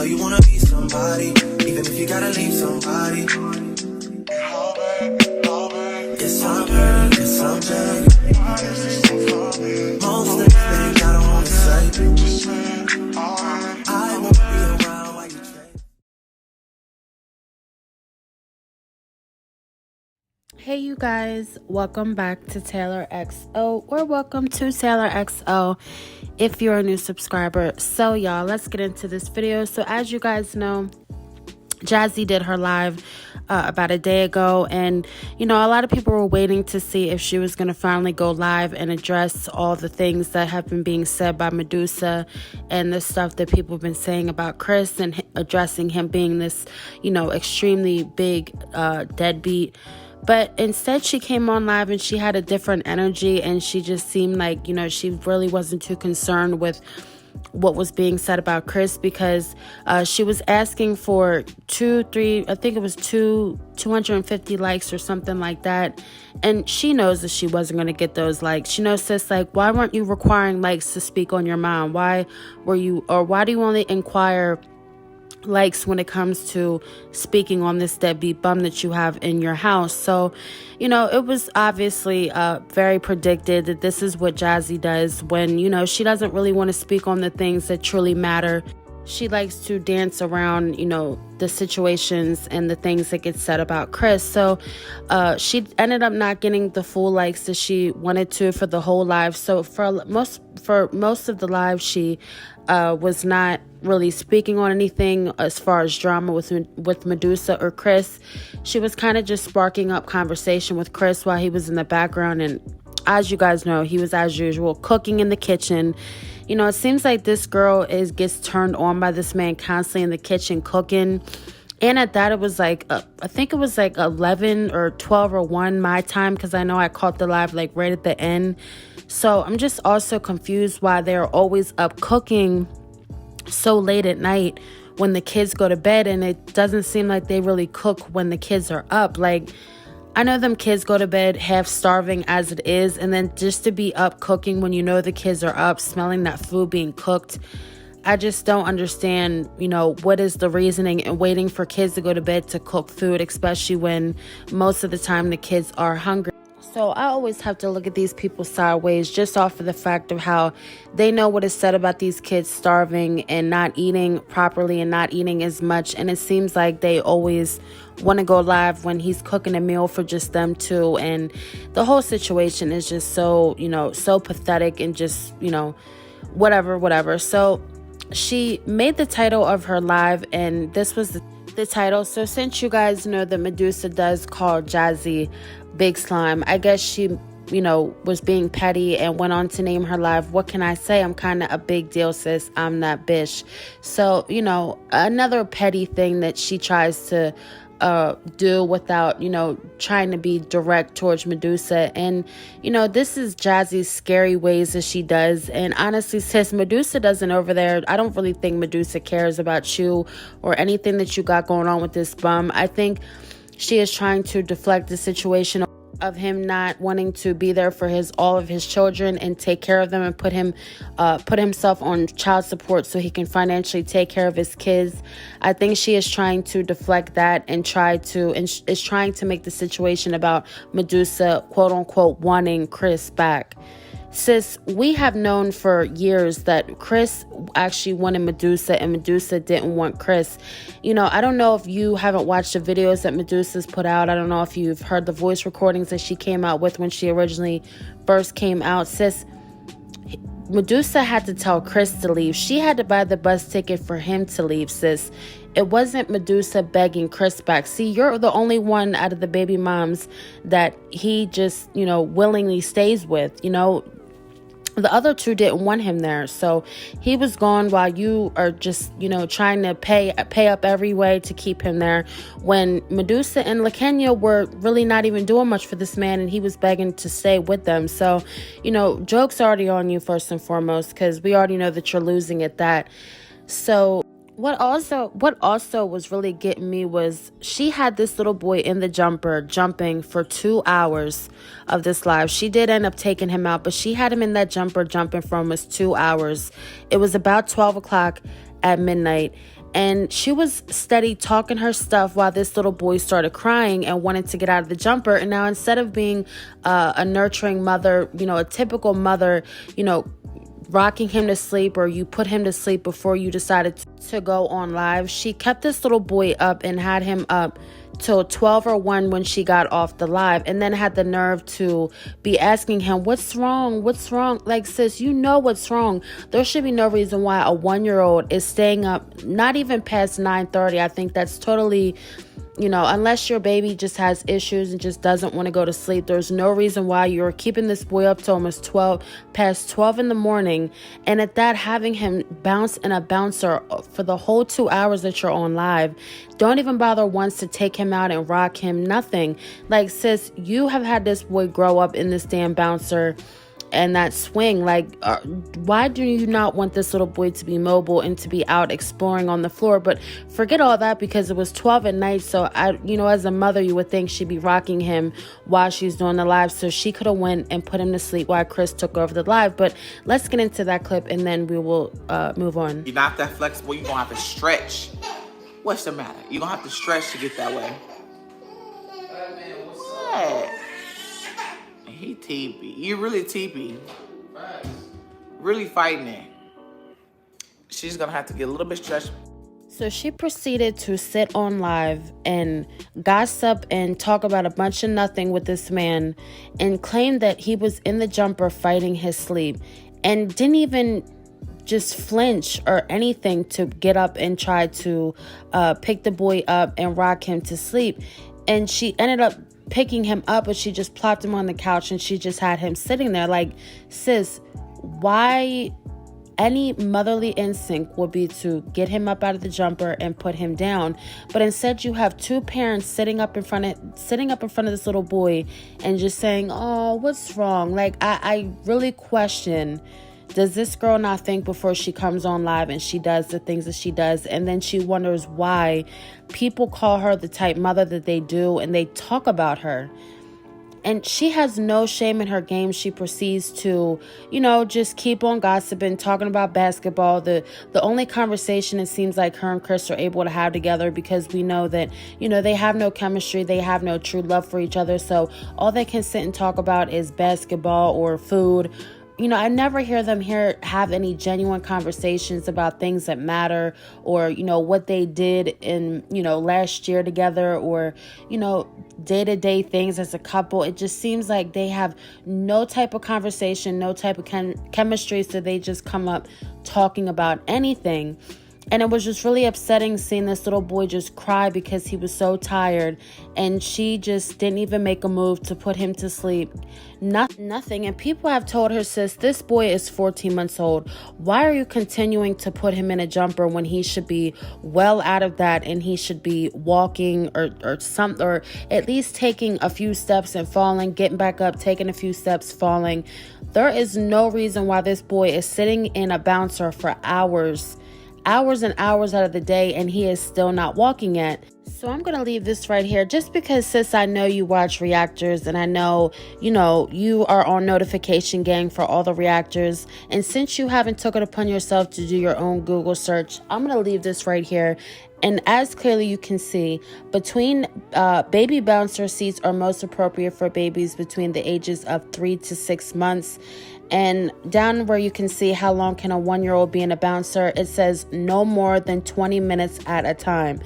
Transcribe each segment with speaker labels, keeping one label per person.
Speaker 1: know you wanna be somebody, even if you gotta leave somebody. Yes, I'm hurt, yes, I'm dead. Most things that I don't wanna say. I won't be around while you change.
Speaker 2: Hey you guys, welcome back to Taylor XO, or welcome to Taylor XO if you're a new subscriber. So y'all, let's get into this video. So as you guys know, Jazzy did her live about a day ago, and a lot of people were waiting to see if she was going to finally go live and address all the things that have been being said by Medusa and the stuff that people have been saying about Chris, and addressing him being this extremely big deadbeat. But instead, she came on live and she had a different energy, and she just seemed like she really wasn't too concerned with what was being said about Chris, because she was asking for 250 likes or something like that, and she knows that she wasn't going to get those likes. She knows, sis, like, why weren't you requiring likes to speak on your mind? Why do you only inquire likes when it comes to speaking on this deadbeat bum that you have in your house? So it was obviously very predicted that this is what Jazzy does when she doesn't really want to speak on the things that truly matter. She likes to dance around the situations and the things that get said about Chris. So she ended up not getting the full likes that she wanted to for the whole live. So for most of the live, she was not really speaking on anything as far as drama with Medusa or Chris. She was kind of just sparking up conversation with Chris while he was in the background, and as you guys know, he was, as usual, cooking in the kitchen. It seems like this girl gets turned on by this man constantly in the kitchen cooking. And at that, it was like, I think it was like 11 or 12 or 1 my time, because I know I caught the live like right at the end. So I'm just also confused why they're always up cooking so late at night when the kids go to bed, and it doesn't seem like they really cook when the kids are up. Like, I know them kids go to bed half starving as it is, and then just to be up cooking when the kids are up, smelling that food being cooked. I just don't understand, what is the reasoning and waiting for kids to go to bed to cook food, especially when most of the time the kids are hungry. So I always have to look at these people sideways, just off of the fact of how they know what is said about these kids starving and not eating properly and not eating as much. And it seems like they always want to go live when he's cooking a meal for just them too. And the whole situation is just so, so pathetic and just, whatever. So she made the title of her live, and this was the title. So since you guys know that Medusa does call Jazzy Big Slime, I guess she was being petty and went on to name her live, "What can I say? I'm kind of a big deal, sis. I'm that bitch." So another petty thing that she tries to do without trying to be direct towards Medusa. And this is Jazzy's scary ways that she does. And honestly, sis, Medusa doesn't over there. I don't really think Medusa cares about you or anything that you got going on with this bum. I think she is trying to deflect the situation of him not wanting to be there for all of his children and take care of them, and put himself on child support so he can financially take care of his kids. I think she is trying to deflect that and is trying to make the situation about Medusa, quote unquote, wanting Chris back. Sis, we have known for years that Chris actually wanted Medusa and Medusa didn't want Chris. I don't know if you haven't watched the videos that Medusa's put out. I don't know if you've heard the voice recordings that she came out with when she originally first came out. Sis, Medusa had to tell Chris to leave. She had to buy the bus ticket for him to leave, sis. It wasn't Medusa begging Chris back. See, you're the only one out of the baby moms that he just, willingly stays with. The other two didn't want him there, so he was gone while you are just, trying to pay up every way to keep him there, when Medusa and LaKenya were really not even doing much for this man, and he was begging to stay with them. So, joke's already on you first and foremost, because we already know that you're losing at that. So What also was really getting me was she had this little boy in the jumper jumping for 2 hours of this live. She did end up taking him out, but she had him in that jumper jumping for almost 2 hours. It was about 12 o'clock at midnight. And she was steady talking her stuff while this little boy started crying and wanted to get out of the jumper. And now, instead of being a nurturing mother, a typical mother, rocking him to sleep, or you put him to sleep before you decided to go on live, she kept this little boy up and had him up till 12 or 1 when she got off the live, and then had the nerve to be asking him, what's wrong? Like, sis, you know what's wrong. There should be no reason why a 1-year-old is staying up not even past 9:30. I think that's totally, unless your baby just has issues and just doesn't want to go to sleep, there's no reason why you're keeping this boy up to almost past 12 in the morning. And at that, having him bounce in a bouncer for the whole 2 hours that you're on live. Don't even bother once to take him out and rock him, nothing. Like, sis, you have had this boy grow up in this damn bouncer and that swing. Like, why do you not want this little boy to be mobile and to be out exploring on the floor? But forget all that, because it was 12 at night. So as a mother, you would think she'd be rocking him while she's doing the live, so she could have went and put him to sleep while Chris took over the live. But let's get into that clip and then we will move on.
Speaker 3: You're not that flexible. You're gonna have to stretch. What's the matter? You're gonna have to stretch to get that way. What? He teepee. You really teepee. Really fighting it. She's gonna have to get a little bit stretched.
Speaker 2: So she proceeded to sit on live and gossip and talk about a bunch of nothing with this man, and claimed that he was in the jumper fighting his sleep, and didn't even just flinch or anything to get up and try to pick the boy up and rock him to sleep. And she ended up picking him up, but she just plopped him on the couch and she just had him sitting there. Like, sis, why? Any motherly instinct would be to get him up out of the jumper and put him down, but instead you have two parents sitting up in front of this little boy and just saying, "Oh, what's wrong?" Like, I really question, does this girl not think before she comes on live and she does the things that she does, and then she wonders why people call her the type mother that they do and they talk about her? And she has no shame in her game. She proceeds to, just keep on gossiping, talking about basketball. The only conversation it seems like her and Chris are able to have together, because we know that, they have no chemistry. They have no true love for each other. So all they can sit and talk about is basketball or food. I never hear them have any genuine conversations about things that matter, or, what they did in, last year together, or, day-to-day things as a couple. It just seems like they have no type of conversation, no type of chemistry. So they just come up talking about anything. And it was just really upsetting seeing this little boy just cry because he was so tired, and she just didn't even make a move to put him to sleep. Nothing. And people have told her, sis, this boy is 14 months old. Why are you continuing to put him in a jumper when he should be well out of that, and he should be walking or at least taking a few steps and falling, getting back up, taking a few steps, falling. There is no reason why this boy is sitting in a bouncer for hours and hours out of the day, and he is still not walking yet. So I'm going to leave this right here, just because, sis, I know you watch reactors, and I know, you are on notification gang for all the reactors. And since you haven't took it upon yourself to do your own Google search, I'm going to leave this right here. And as clearly you can see, between baby bouncer seats are most appropriate for babies between the ages of 3 to 6 months. And down where you can see how long can a 1-year-old be in a bouncer, it says no more than 20 minutes at a time.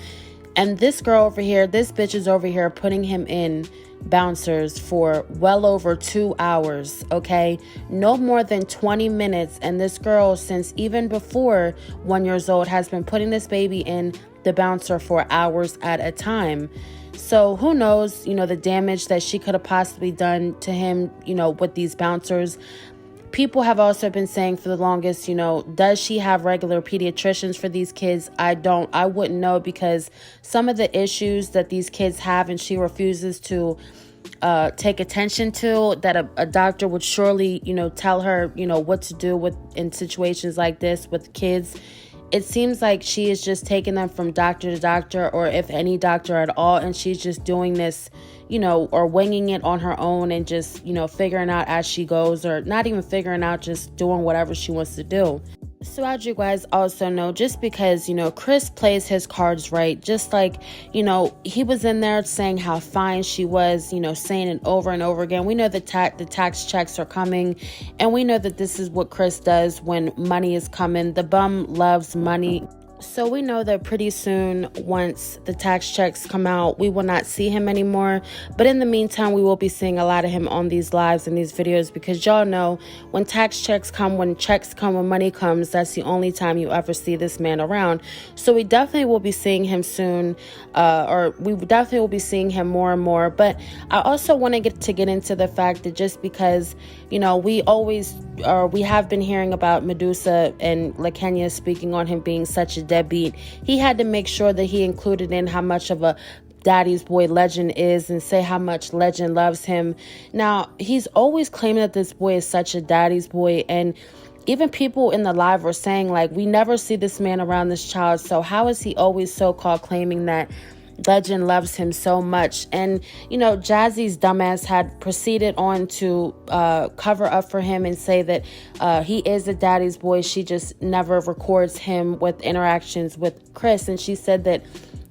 Speaker 2: And this girl over here, this bitch is over here putting him in bouncers for well over 2 hours, okay? No more than 20 minutes. And this girl, since even before 1 year old, has been putting this baby in the bouncer for hours at a time. So who knows, the damage that she could have possibly done to him, with these bouncers. People have also been saying for the longest, does she have regular pediatricians for these kids? I wouldn't know, because some of the issues that these kids have and she refuses to take attention to, that a doctor would surely, tell her, what to do in situations like this with kids. It seems like she is just taking them from doctor to doctor, or if any doctor at all, and she's just doing this, or winging it on her own, and just, figuring out as she goes, or not even figuring out, just doing whatever she wants to do. So as you guys also know, just because, Chris plays his cards right, just like, he was in there saying how fine she was, saying it over and over again. We know the tax checks are coming, and we know that this is what Chris does when money is coming. The bum loves money. So we know that pretty soon, once the tax checks come out, we will not see him anymore. But in the meantime, we will be seeing a lot of him on these lives and these videos, because y'all know when tax checks come, when checks come, when money comes, that's the only time you ever see this man around. So we definitely will be seeing him soon, or we definitely will be seeing him more and more. But I also want to get into the fact that just because, we have been hearing about Medusa and LaKenya speaking on him being such a deadbeat, he had to make sure that he included in how much of a daddy's boy Legend is and say how much Legend loves him. Now, he's always claiming that this boy is such a daddy's boy, and even people in the live were saying, like, we never see this man around this child, so how is he always so-called claiming that Legend loves him so much? And Jazzy's dumbass had proceeded on to cover up for him and say that he is a daddy's boy. She just never records him with interactions with Chris, and she said that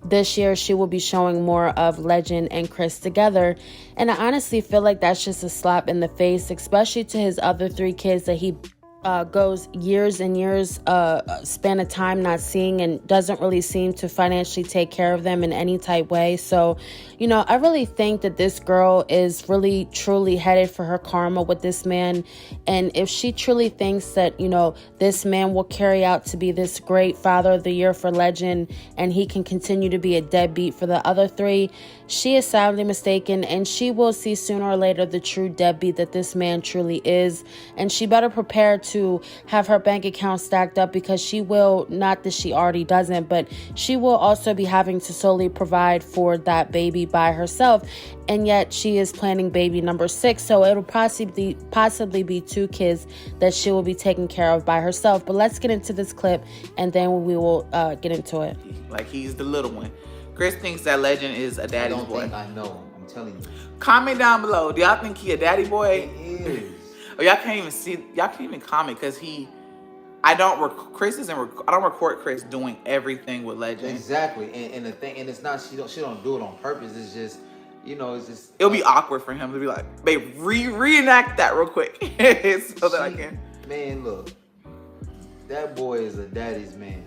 Speaker 2: this year she will be showing more of Legend and Chris together. And I honestly feel like that's just a slap in the face, especially to his other 3 kids that he goes years and years span of time not seeing, and doesn't really seem to financially take care of them in any type way. So I really think that this girl is really truly headed for her karma with this man. And if she truly thinks that this man will carry out to be this great father of the year for Legend, and he can continue to be a deadbeat for the other 3, she is sadly mistaken, and she will see sooner or later the true deadbeat that this man truly is. And she better prepare to have her bank account stacked up, because she will, not that she already doesn't, but she will also be having to solely provide for that baby by herself. And yet she is planning baby number 6, so it'll possibly be 2 kids that she will be taking care of by herself. But let's get into this clip, and then we will get into it.
Speaker 3: Like, he's the little one. Chris thinks that Legend is a daddy's boy.
Speaker 4: I don't think I know. I'm telling you.
Speaker 3: Comment down below. Do y'all think he a daddy boy?
Speaker 4: He is.
Speaker 3: Oh, y'all can't even see. Y'all can't even comment, because I don't record Chris doing everything with Legend.
Speaker 4: Exactly. And the thing, and it's not, she don't do it on purpose. It's just, it's just.
Speaker 3: It'll be awkward for him to be like, babe, reenact that real quick, so that I can.
Speaker 4: Man, look, that boy is a daddy's man.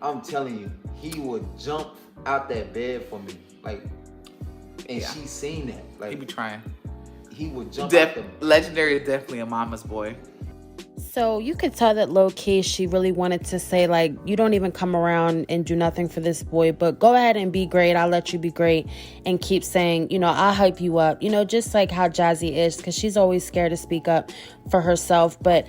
Speaker 4: I'm telling you, he would jump out that bed for me, like, and she's seen that. Like,
Speaker 3: he be trying.
Speaker 4: He would jump.
Speaker 3: Legendary is definitely a mama's boy.
Speaker 2: So you could tell that low-key she really wanted to say, like, you don't even come around and do nothing for this boy, but go ahead and be great. I'll let you be great, and keep saying, I'll hype you up. Just like how Jazzy is, because she's always scared to speak up for herself. But,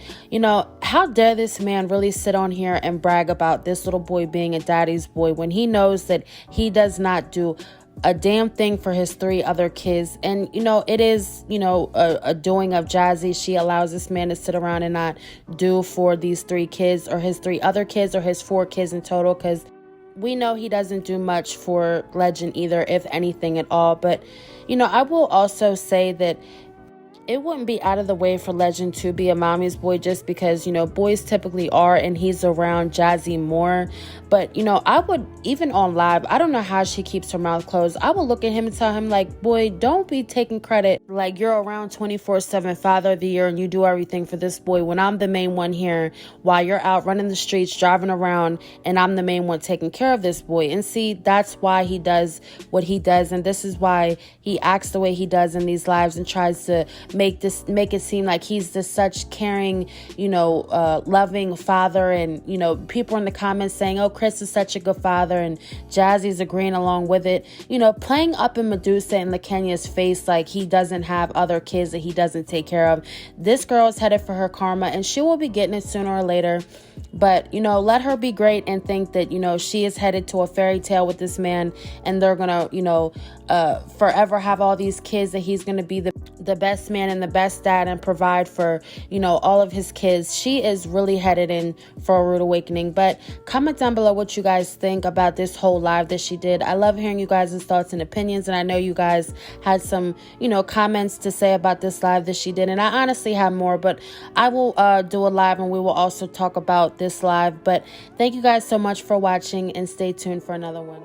Speaker 2: how dare this man really sit on here and brag about this little boy being a daddy's boy when he knows that he does not do a damn thing for his 3 other kids. And it is a doing of Jazzy. She allows this man to sit around and not do for these 3 kids, or his 3 other kids, or his 4 kids in total, because we know he doesn't do much for Legend either, if anything at all. But I will also say that it wouldn't be out of the way for Legend to be a mommy's boy, just because, boys typically are, and he's around Jazzy more. But, I would, even on live, I don't know how she keeps her mouth closed. I would look at him and tell him, like, boy, don't be taking credit. Like, you're around 24/7 father of the year, and you do everything for this boy, when I'm the main one here, while you're out running the streets, driving around, and I'm the main one taking care of this boy. And see, that's why he does what he does. And this is why he acts the way he does in these lives, and tries to make it seem like he's this such caring, loving father. And people in the comments saying, oh, Chris is such a good father, and Jazzy's agreeing along with it, playing up in Medusa and LaKenya's face like he doesn't have other kids that he doesn't take care of. This girl is headed for her karma, and she will be getting it sooner or later. But let her be great and think that she is headed to a fairy tale with this man, and they're gonna forever have all these kids, that he's gonna be the best man and the best dad and provide for, you know, all of his kids. She is really headed in for a rude awakening. But comment down below what you guys think about this whole live that she did. I love hearing you guys' thoughts and opinions, and I know you guys had some, you know, comments to say about this live that she did, and I honestly have more, but I will do a live and we will also talk about this live. But thank you guys so much for watching, and stay tuned for another one.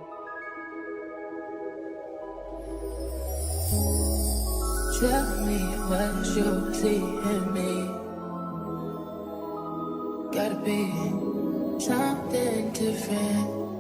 Speaker 1: Tell me what you see in me. Gotta be something different.